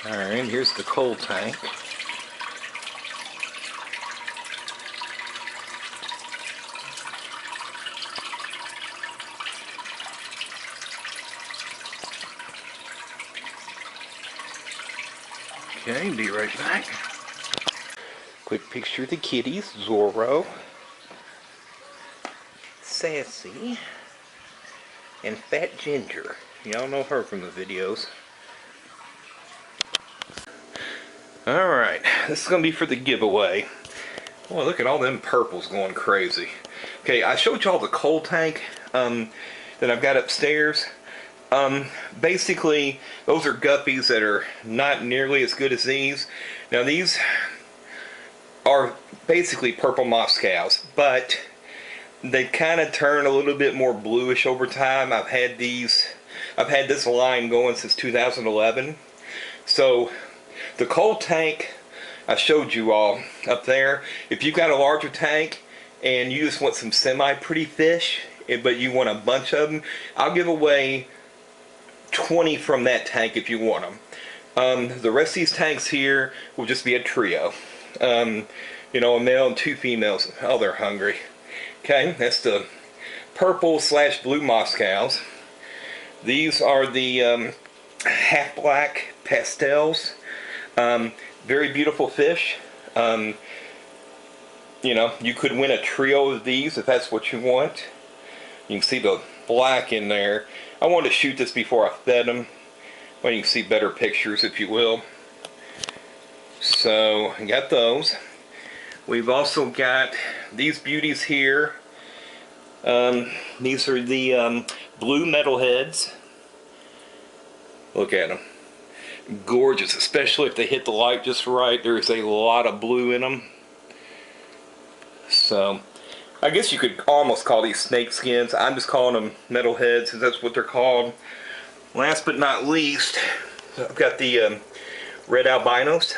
Alright, here's the cull tank. Okay, be right back. Quick picture of the kitties, Zorro, Sassy, and Fat Ginger. Y'all know her from the videos. Alright, this is going to be for the giveaway. Boy, look at all them purples going crazy. Okay, I showed y'all the cull tank that I've got upstairs. Basically, those are guppies that are not nearly as good as these. Now, these are basically purple Moscows, but they kind of turn a little bit more bluish over time. I've had this line going since 2011. So, the cull tank I showed you all up there, if you've got a larger tank and you just want some semi-pretty fish, but you want a bunch of them, I'll give away 20 from that tank if you want them. The rest of these tanks here will just be a trio. You know, a male and 2 females. Oh, they're hungry. Okay, that's the purple / blue Moscows. These are the half black pastels. Very beautiful fish. You know, you could win a trio of these if that's what you want. You can see the black in there. I wanted to shoot this before I fed them. Well, you can see better pictures, if you will. So, I got those. We've also got these beauties here. These are the blue metalheads. Look at them. Gorgeous, especially if they hit the light just right. There's a lot of blue in them. So, I guess you could almost call these snake skins. I'm just calling them metalheads because that's what they're called. Last but not least, I've got the red albinos.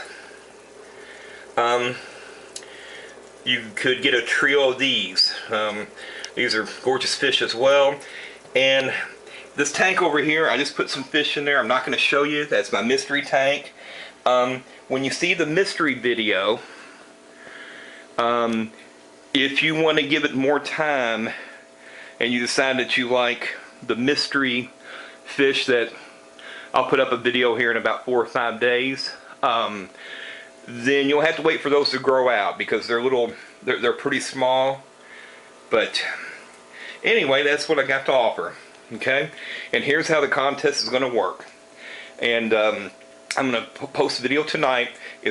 You could get a trio of these. These are gorgeous fish as well. And this tank over here, I just put some fish in there. I'm not going to show you. That's my mystery tank. When you see the mystery video, if you want to give it more time and you decide that you like the mystery fish that I'll put up a video here in about 4 or 5 days, then you'll have to wait for those to grow out because they're pretty small. But anyway, that's what I got to offer. Okay, and here's how the contest is going to work. And I'm going to post a video tonight.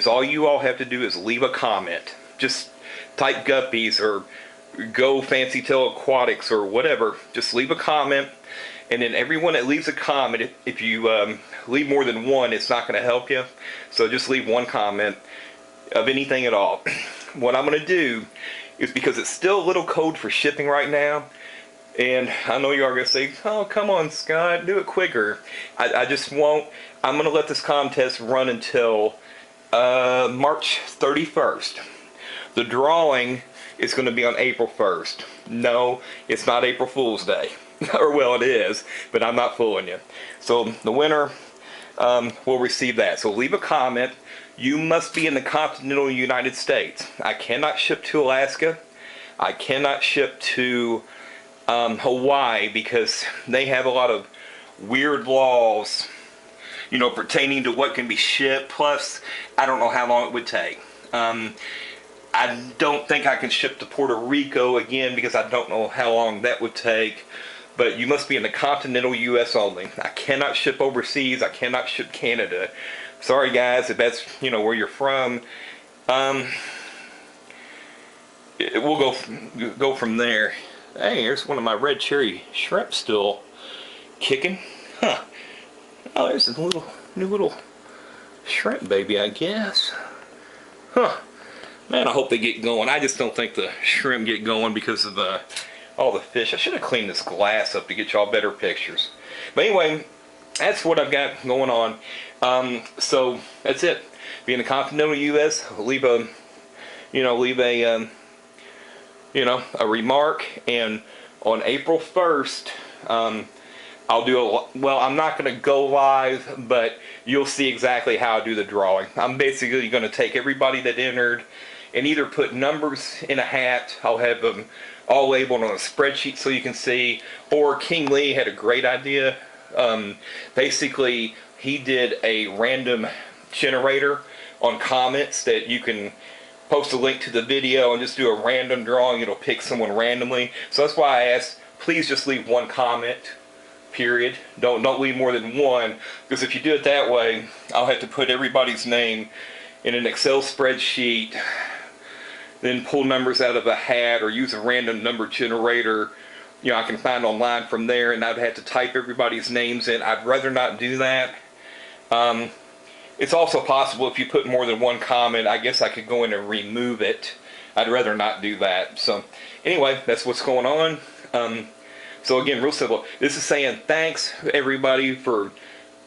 All you all have to do is leave a comment. Just type guppies or go Fancytailaquatics or whatever. Just leave a comment, and then everyone that leaves a comment, if you leave more than one, it's not going to help you. So just leave one comment of anything at all. What I'm going to do is, because it's still a little cold for shipping right now, and I know you are going to say, oh, come on, Scott, do it quicker. I just won't. I'm going to let this contest run until March 31st. The drawing is going to be on April 1st. No, it's not April Fool's Day. Or, well, it is, but I'm not fooling you. So, the winner will receive that. So, leave a comment. You must be in the continental United States. I cannot ship to Alaska. I cannot ship to Hawaii because they have a lot of weird laws, you know, pertaining to what can be shipped. Plus, I don't know how long it would take. I don't think I can ship to Puerto Rico again because I don't know how long that would take. But you must be in the continental U.S. only. I cannot ship overseas. I cannot ship Canada. Sorry, guys, if that's, you know, where you're from. We'll go from there. Hey, here's one of my red cherry shrimp still kicking. Huh. Oh, there's a new little shrimp baby, I guess. Huh. Man, I hope they get going. I just don't think the shrimp get going because of all the fish. I should have cleaned this glass up to get y'all better pictures. But anyway, that's what I've got going on. So that's it. Be in the continental U.S. Leave a remark, and on April 1st, I'll do well, I'm not going to go live, but you'll see exactly how I do the drawing. I'm basically going to take everybody that entered and either put numbers in a hat. I'll have them all labeled on a spreadsheet so you can see. Or King Lee had a great idea. Basically, he did a random generator on comments that you can post a link to the video and just do a random drawing. It'll pick someone randomly. So that's why I asked, please just leave one comment. Period. Don't leave more than one, because if you do it that way, I'll have to put everybody's name in an Excel spreadsheet, then pull numbers out of a hat or use a random number generator, you know, I can find online from there, and I'd have to type everybody's names in. I'd rather not do that. It's also possible if you put more than one comment, I guess I could go in and remove it. I'd rather not do that. So anyway, that's what's going on. So again, real simple. This is saying thanks everybody for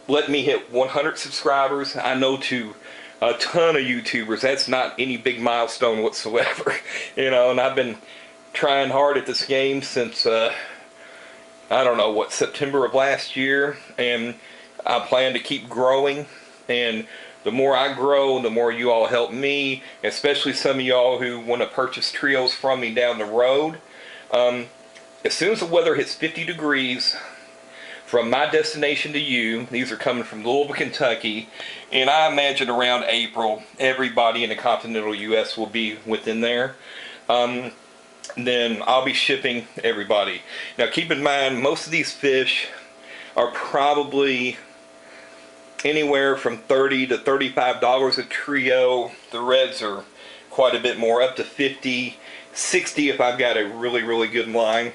letting me hit 100 subscribers. I know to a ton of YouTubers, that's not any big milestone whatsoever. You know, and I've been trying hard at this game since, I don't know, what, September of last year. And I plan to keep growing. And the more I grow, the more you all help me, especially some of y'all who want to purchase trios from me down the road. As soon as the weather hits 50 degrees, from my destination to you, these are coming from Louisville, Kentucky, and I imagine around April, everybody in the continental U.S. will be within there. Then I'll be shipping everybody. Now keep in mind, most of these fish are probably anywhere from $30 to $35 a trio. The reds are quite a bit more, up to $50, $60 if I've got a really, really good line.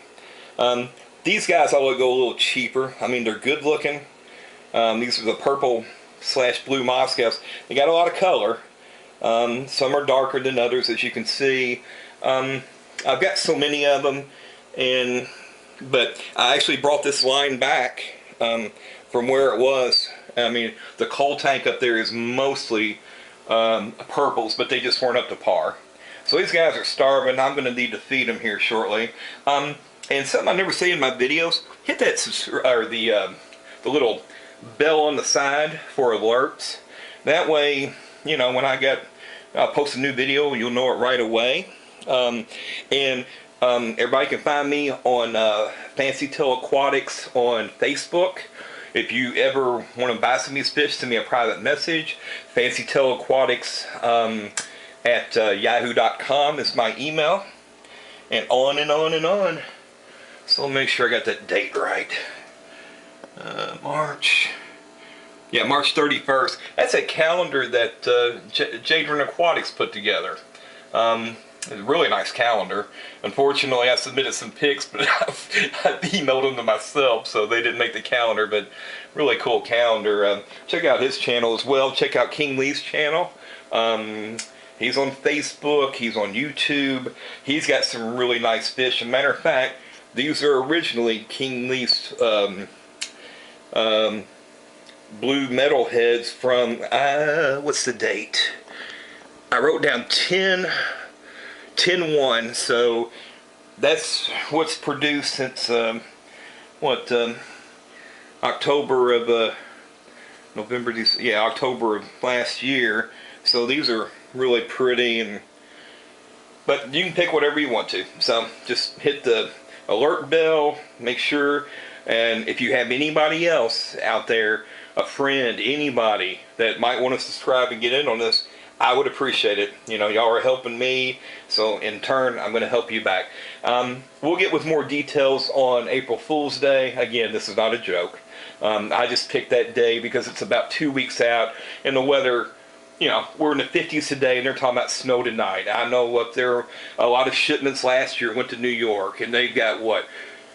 These guys I will go a little cheaper. I mean, they're good looking. These are the purple / blue Moscows. They got a lot of color. Some are darker than others, as you can see. I've got so many of them, but I actually brought this line back from where it was. I mean, the cull tank up there is mostly purples, but they just weren't up to par. So these guys are starving. I'm going to need to feed them here shortly. And something I never say in my videos, hit that the little bell on the side for alerts. That way, you know, when I'll post a new video, you'll know it right away. Everybody can find me on Fancytailaquatics on Facebook. If you ever want to buy some of these fish, send me a private message. Fancytailaquatics at yahoo.com is my email. And on and on and on. So let me make sure I got that date right. March 31st. That's a calendar that Jadron Aquatics put together. It's a really nice calendar. Unfortunately, I submitted some pics, but I emailed them to myself, so they didn't make the calendar, but really cool calendar. Check out his channel as well. Check out King Lee's channel. He's on Facebook. He's on YouTube. He's got some really nice fish. As a matter of fact, these are originally King Lee's blue metal heads from, what's the date? I wrote down 10/1, so that's what's produced since, October of, October of last year. So these are really pretty, but you can pick whatever you want to. So just hit the alert bell, make sure, and if you have anybody else out there, a friend, anybody that might want to subscribe and get in on this, I would appreciate it. You know, y'all are helping me, so in turn, I'm going to help you back. We'll get with more details on April Fool's Day. Again, this is not a joke. I just picked that day because it's about 2 weeks out, and the weather, you know, we're in the 50s today, and they're talking about snow tonight. I know up there, a lot of shipments last year went to New York, and they've got what?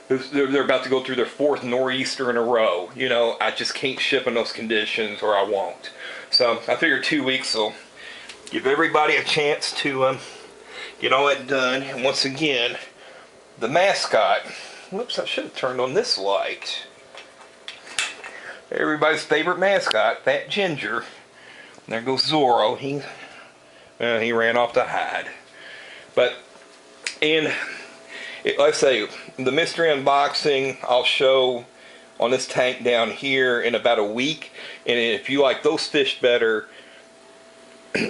They're about to go through their 4th nor'easter in a row. You know, I just can't ship in those conditions, or I won't. So I figure 2 weeks will give everybody a chance to get all that done. And once again, the mascot. Whoops, I should have turned on this light. Everybody's favorite mascot, Fat Ginger. There goes Zorro. He ran off to hide. But, let's say, the mystery unboxing, I'll show on this tank down here in about a week. And if you like those fish better,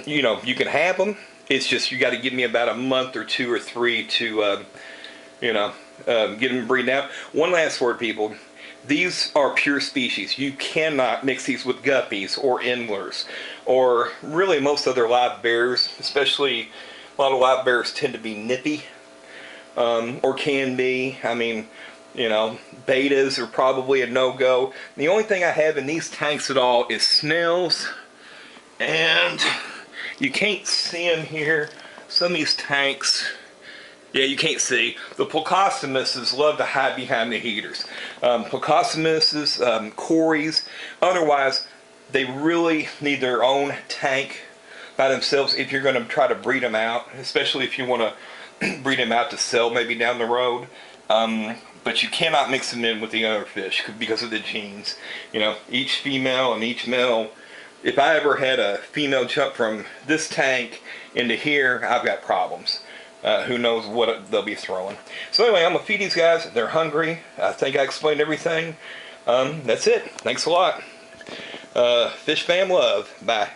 you know, you can have them. It's just you got to give me about a month or 2 or 3 to, you know, get them breeding out. One last word, people. These are pure species. You cannot mix these with guppies or endlers or really most other live bears, especially a lot of live bears tend to be nippy, or can be. I mean, you know, betas are probably a no-go. The only thing I have in these tanks at all is snails, and you can't see them here. Some of these tanks, yeah, you can't see. The Plecostomuses love to hide behind the heaters. Plecostomuses, Cories, otherwise, they really need their own tank by themselves if you're going to try to breed them out, especially if you want to breed them out to sell maybe down the road. But you cannot mix them in with the other fish because of the genes. You know, each female and each male. If I ever had a female jump from this tank into here, I've got problems. Who knows what they'll be throwing. So anyway, I'm going to feed these guys. They're hungry. I think I explained everything. That's it. Thanks a lot. FishFam love. Bye.